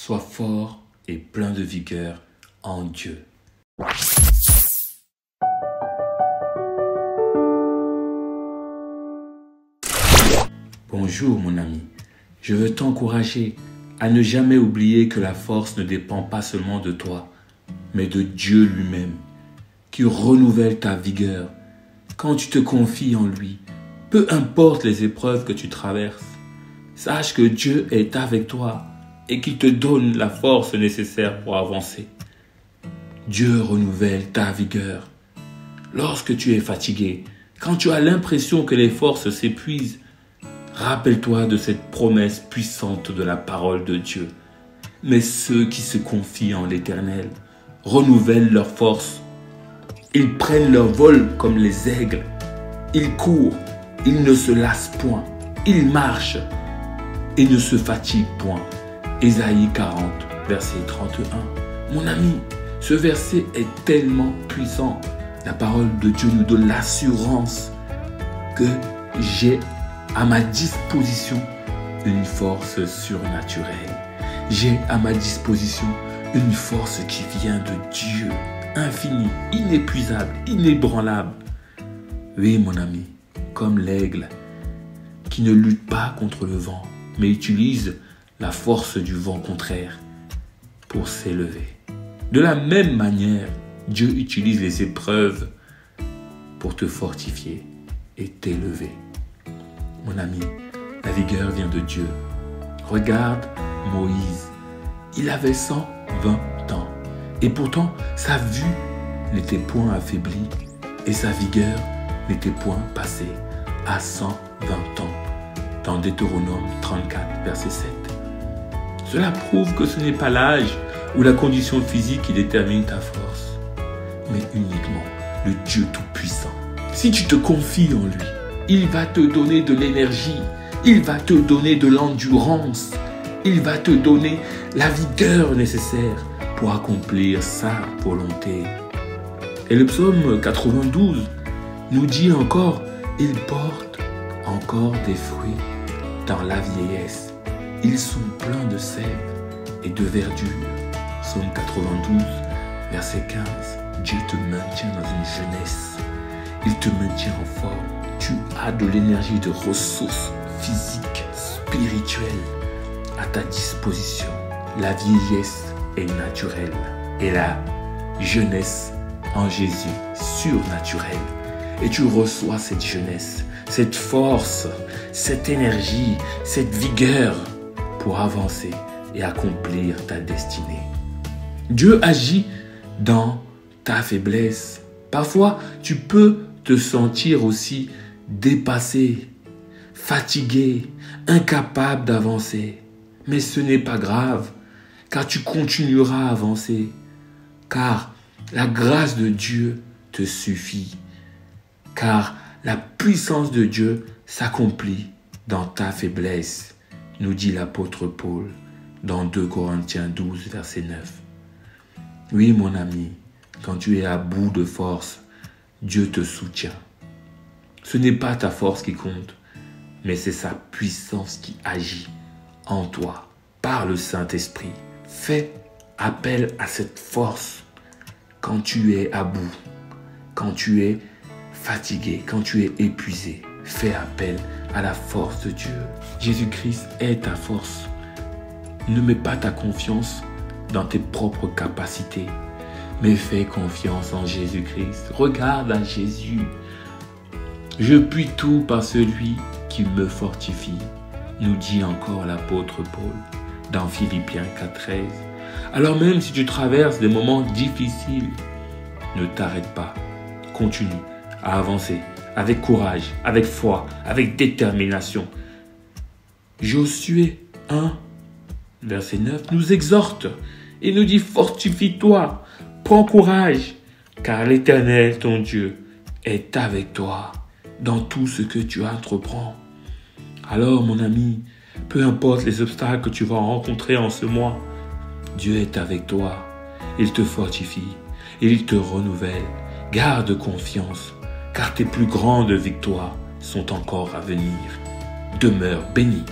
Sois fort et plein de vigueur en Dieu. Bonjour mon ami, je veux t'encourager à ne jamais oublier que la force ne dépend pas seulement de toi, mais de Dieu lui-même, qui renouvelle ta vigueur quand tu te confies en lui. Peu importe les épreuves que tu traverses, sache que Dieu est avec toi et qu'il te donne la force nécessaire pour avancer. Dieu renouvelle ta vigueur. Lorsque tu es fatigué, quand tu as l'impression que les forces s'épuisent, rappelle-toi de cette promesse puissante de la parole de Dieu. Mais ceux qui se confient en l'Éternel renouvellent leur force. Ils prennent leur vol comme les aigles. Ils courent, ils ne se lassent point. Ils marchent et ne se fatiguent point. Ésaïe 40, verset 31. Mon ami, ce verset est tellement puissant. La parole de Dieu nous donne l'assurance que j'ai à ma disposition une force surnaturelle. J'ai à ma disposition une force qui vient de Dieu, infinie, inépuisable, inébranlable. Oui, mon ami, comme l'aigle qui ne lutte pas contre le vent, mais utilise la force du vent contraire pour s'élever. De la même manière, Dieu utilise les épreuves pour te fortifier et t'élever. Mon ami, la vigueur vient de Dieu. Regarde Moïse. Il avait 120 ans. Et pourtant, sa vue n'était point affaiblie et sa vigueur n'était point passée à 120 ans. Dans Deutéronome 34, verset 7. Cela prouve que ce n'est pas l'âge ou la condition physique qui détermine ta force, mais uniquement le Dieu Tout-Puissant. Si tu te confies en lui, il va te donner de l'énergie, il va te donner de l'endurance, il va te donner la vigueur nécessaire pour accomplir sa volonté. Et le psaume 92 nous dit encore, il porte encore des fruits dans la vieillesse. Ils sont pleins de sève et de verdure. Psaume 92, verset 15. Dieu te maintient dans une jeunesse. Il te maintient en forme. Tu as de l'énergie, de ressources physiques, spirituelles à ta disposition. La vieillesse est naturelle et la jeunesse en Jésus surnaturelle. Et tu reçois cette jeunesse, cette force, cette énergie, cette vigueur pour avancer et accomplir ta destinée. Dieu agit dans ta faiblesse. Parfois, tu peux te sentir aussi dépassé, fatigué, incapable d'avancer. Mais ce n'est pas grave, car tu continueras à avancer, car la grâce de Dieu te suffit, car la puissance de Dieu s'accomplit dans ta faiblesse, nous dit l'apôtre Paul dans 2 Corinthiens 12, verset 9. Oui, mon ami, quand tu es à bout de force, Dieu te soutient. Ce n'est pas ta force qui compte, mais c'est sa puissance qui agit en toi par le Saint-Esprit. Fais appel à cette force quand tu es à bout, quand tu es fatigué, quand tu es épuisé. Fais appel à la force de Dieu. Jésus-Christ est ta force. Ne mets pas ta confiance dans tes propres capacités, mais fais confiance en Jésus-Christ. Regarde à Jésus. Je puis tout par celui qui me fortifie, nous dit encore l'apôtre Paul dans Philippiens 4,13. Alors même si tu traverses des moments difficiles, ne t'arrête pas. Continue à avancer avec courage, avec foi, avec détermination. Josué 1, verset 9, nous exhorte et nous dit « Fortifie-toi, prends courage, car l'Éternel, ton Dieu, est avec toi dans tout ce que tu entreprends. » Alors, mon ami, peu importe les obstacles que tu vas rencontrer en ce mois, Dieu est avec toi. Il te fortifie, il te renouvelle. Garde confiance, car tes plus grandes victoires sont encore à venir. Demeure béni.